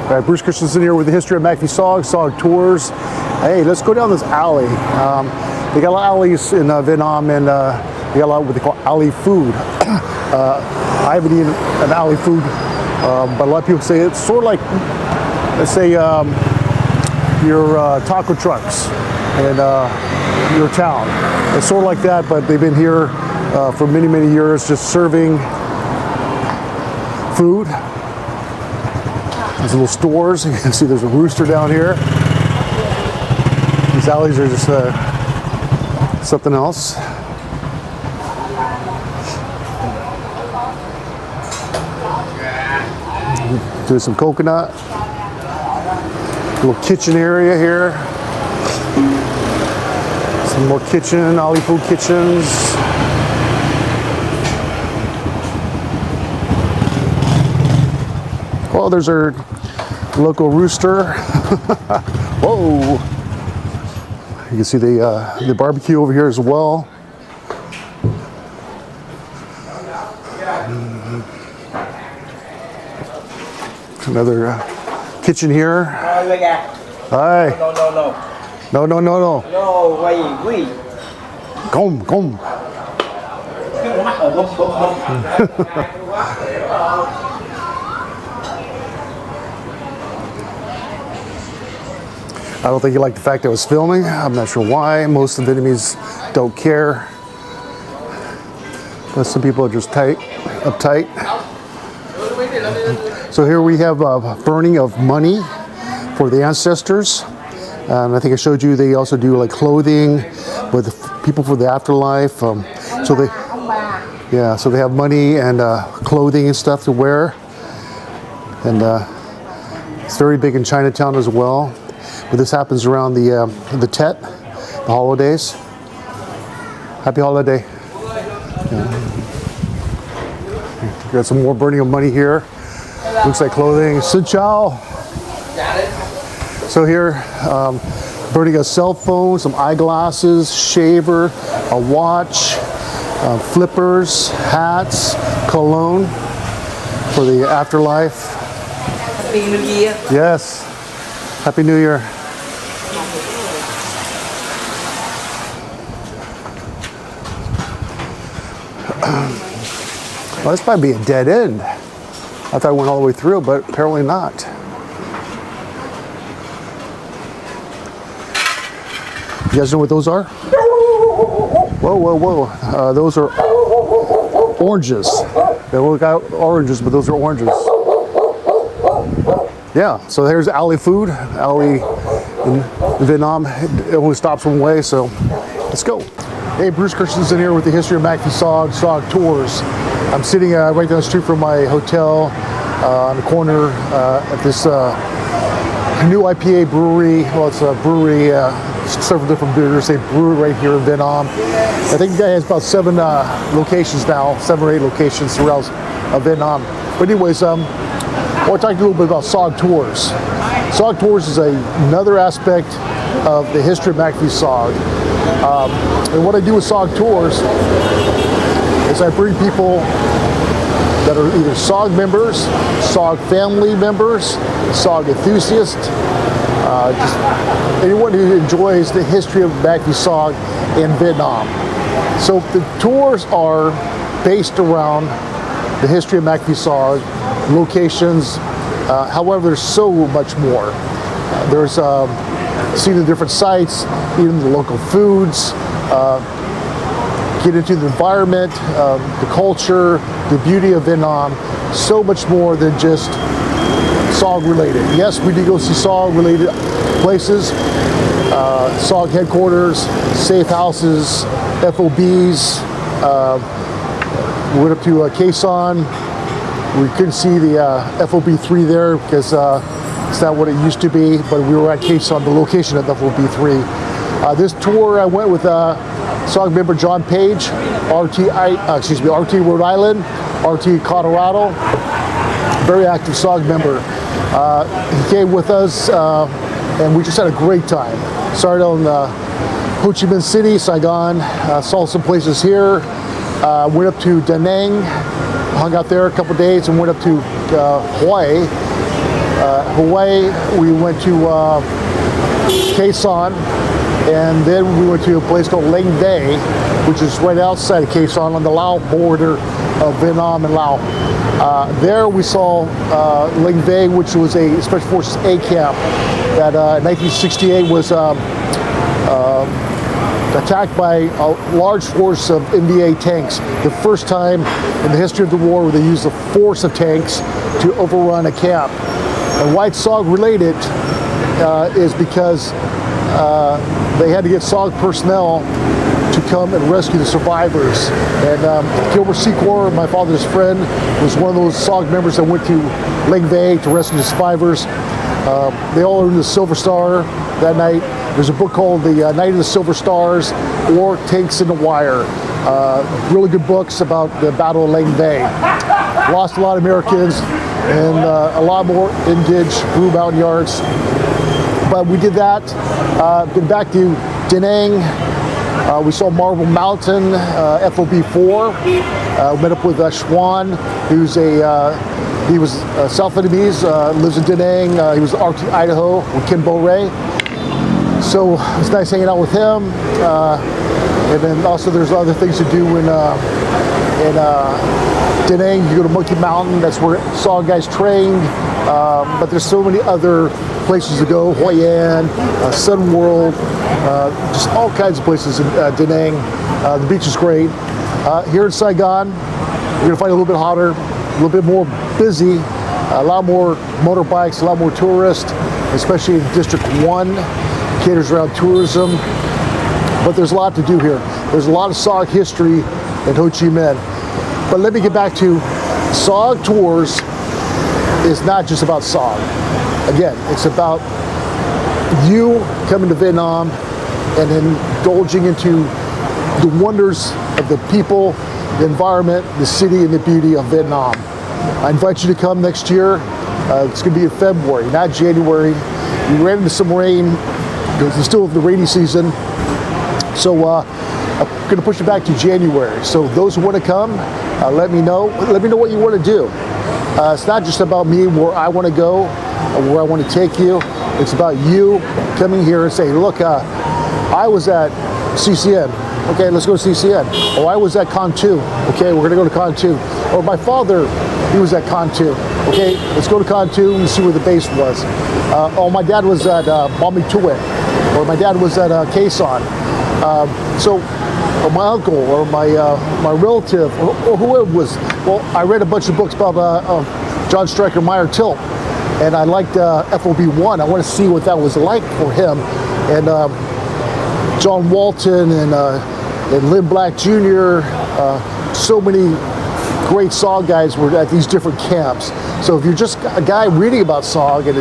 All right, Bruce Christensen here with the history of MACV-SOG, SOG Tours. Hey, let's go down this alley. They got a lot of alleys in Vietnam, and they got a lot of what they call alley food. I haven't eaten an alley food, but a lot of people say it's sort of like, let's say, your taco trucks in your town. It's sort of like that, but they've been here for many, many years, just serving food. There's little stores. You can see there's a rooster down here. These alleys are just something else. Do some coconut. Little kitchen area here. Some more kitchen, alley food kitchens. Well, there's our local rooster. Whoa! You can see the barbecue over here as well. Another kitchen here. Hi. No. No. Come. I don't think he liked the fact that I was filming. I'm not sure why. Most of the Vietnamese don't care. But some people are just uptight. So here we have burning of money for the ancestors. And I think I showed you they also do like clothing with people for the afterlife. So they have money and clothing and stuff to wear. And it's very big in Chinatown as well. But this happens around the Tet, the holidays. Happy holiday. Yeah. Got some more burning of money here. Looks like clothing. Xin chào. So here, burning a cell phone, some eyeglasses, shaver, a watch, flippers, hats, cologne for the afterlife. Happy New Year. Yes. Happy New Year. Well, this might be a dead end. I thought I went all the way through, but apparently not. You guys know what those are? Whoa. Those are oranges. They look like oranges, but those are oranges. Yeah, so there's alley food. Alley in Vietnam, it only stops one way, so let's go. Hey, Bruce Christensen here with the history of MACV-SOG, SOG Tours. I'm sitting right down the street from my hotel on the corner at this new IPA brewery. Well, it's a brewery, several different beers. They brew it right here in Vietnam. I think the guy has about 7 locations now, 7 or 8 locations throughout Vietnam. But anyways, I want to talk a little bit about SOG Tours. SOG Tours is another aspect of the history of MACV-SOG. And what I do with SOG Tours is I bring people that are either SOG members, SOG family members, SOG enthusiasts, just anyone who enjoys the history of MACV-SOG in Vietnam. So the tours are based around the history of MACV-SOG, locations. However, there's so much more. There's seeing the different sites, eating the local foods, get into the environment, the culture, the beauty of Vietnam. So much more than just SOG related. Yes, we do go see SOG related places, SOG headquarters, safe houses, FOBs. We went up to Quezon. We couldn't see the FOB3 there because it's not what it used to be, but we were at Quezon, the location of the FOB3. This tour I went with SOG member John Page, RT Rhode Island, RT Colorado, very active SOG member. He came with us and we just had a great time. Started on Ho Chi Minh City, Saigon, saw some places here, went up to Da Nang, hung out there a couple days, and went up to Hawaii Hawaii, we went to Quezon, and then we went to a place called Lang Bay, which is right outside of Quezon on the Lao border of Vietnam and Laos. There we saw Lang Bay, which was a Special Forces A camp that in 1968 was attacked by a large force of NVA tanks. The first time in the history of the war where they used a force of tanks to overrun a camp. And why it's SOG related is because they had to get SOG personnel to come and rescue the survivors. And Gilbert Secor, my father's friend, was one of those SOG members that went to Lang Bay to rescue the survivors. They all earned the Silver Star that night. There's a book called The Night of the Silver Stars or Tanks in the Wire. Really good books about the Battle of Lang Bay. Lost a lot of Americans and a lot more indige Blue Mountain Yards. But we did that. Been back to Da Nang. We saw Marble Mountain, FOB4. Met up with Schwan, who's he was South Vietnamese, lives in Da Nang. He was Arctic, Idaho, with Kim Bo Ray. So it's nice hanging out with him. And then also there's other things to do in Da Nang. You go to Monkey Mountain, that's where SOG guys trained. But there's so many other places to go, Hoi An, Sun World, just all kinds of places in Da Nang. The beach is great. Here in Saigon, you're gonna find it a little bit hotter, a little bit more busy, a lot more motorbikes, a lot more tourists, especially in District 1, caters around tourism. But there's a lot to do here. There's a lot of SOG history in Ho Chi Minh. But let me get back to SOG Tours is not just about SOG. Again, it's about you coming to Vietnam and indulging into the wonders of the people, the environment, the city, and the beauty of Vietnam. I invite you to come next year. It's going to be in February, not January. We ran into some rain because it's still the rainy season. So I'm going to push it back to January. So those who want to come, let me know. Let me know what you want to do. It's not just about me, where I want to go, or where I want to take you. It's about you coming here and saying, look, I was at CCN. Okay, let's go to CCN. Or I was at Con 2. Okay, we're going to go to Con 2. Or my father, he was at Con 2. Okay, let's go to Con 2 and see where the base was. Oh, my dad was at Bami Tuet. Or my dad was at Quezon. Or my uncle, or my relative, or whoever was. Well, I read a bunch of books about John Stryker Meyer Tilt, and I liked FOB1. I want to see what that was like for him. And John Walton and Lynn Black Jr., so many great SOG guys were at these different camps. So if you're just a guy reading about SOG and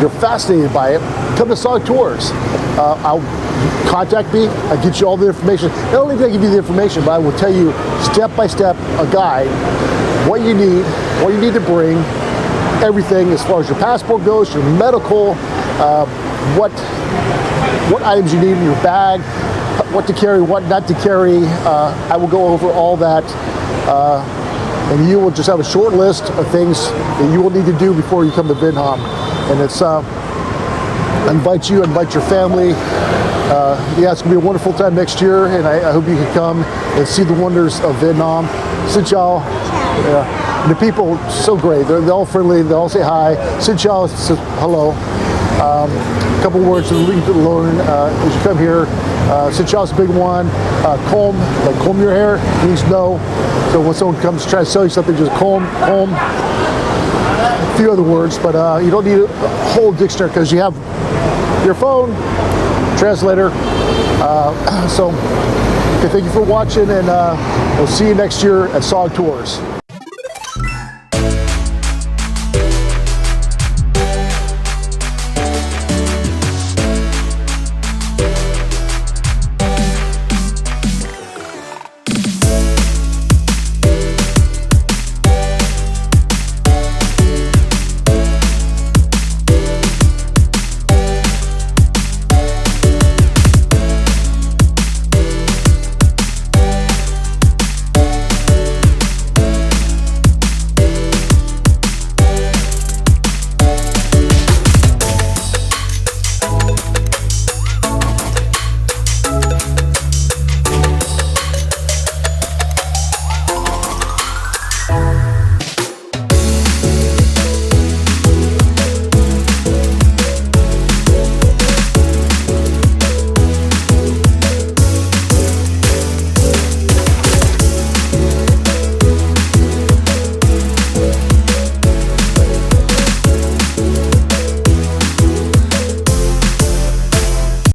you're fascinated by it, come to SOG Tours. I'll contact me. I'll get you all the information. Not only do I give you the information, but I will tell you step by step, a guide, what you need to bring, everything as far as your passport goes, your medical, what items you need in your bag, what to carry, what not to carry. I will go over all that. And you will just have a short list of things that you will need to do before you come to Vietnam. And it's invite your family. Yeah, it's gonna be a wonderful time next year, and I hope you can come and see the wonders of Vietnam. Xin chào. Yeah. The people so great. They're all friendly. They all say hi. Xin chào says hello. A couple words to learn as you come here. Xin chào is a big one. Comb, like comb your hair, means no. So when someone comes to try to sell you something, just comb. A few other words, but you don't need a whole dictionary because you have your phone, translator. So okay, thank you for watching, and we'll see you next year at SOG Tours.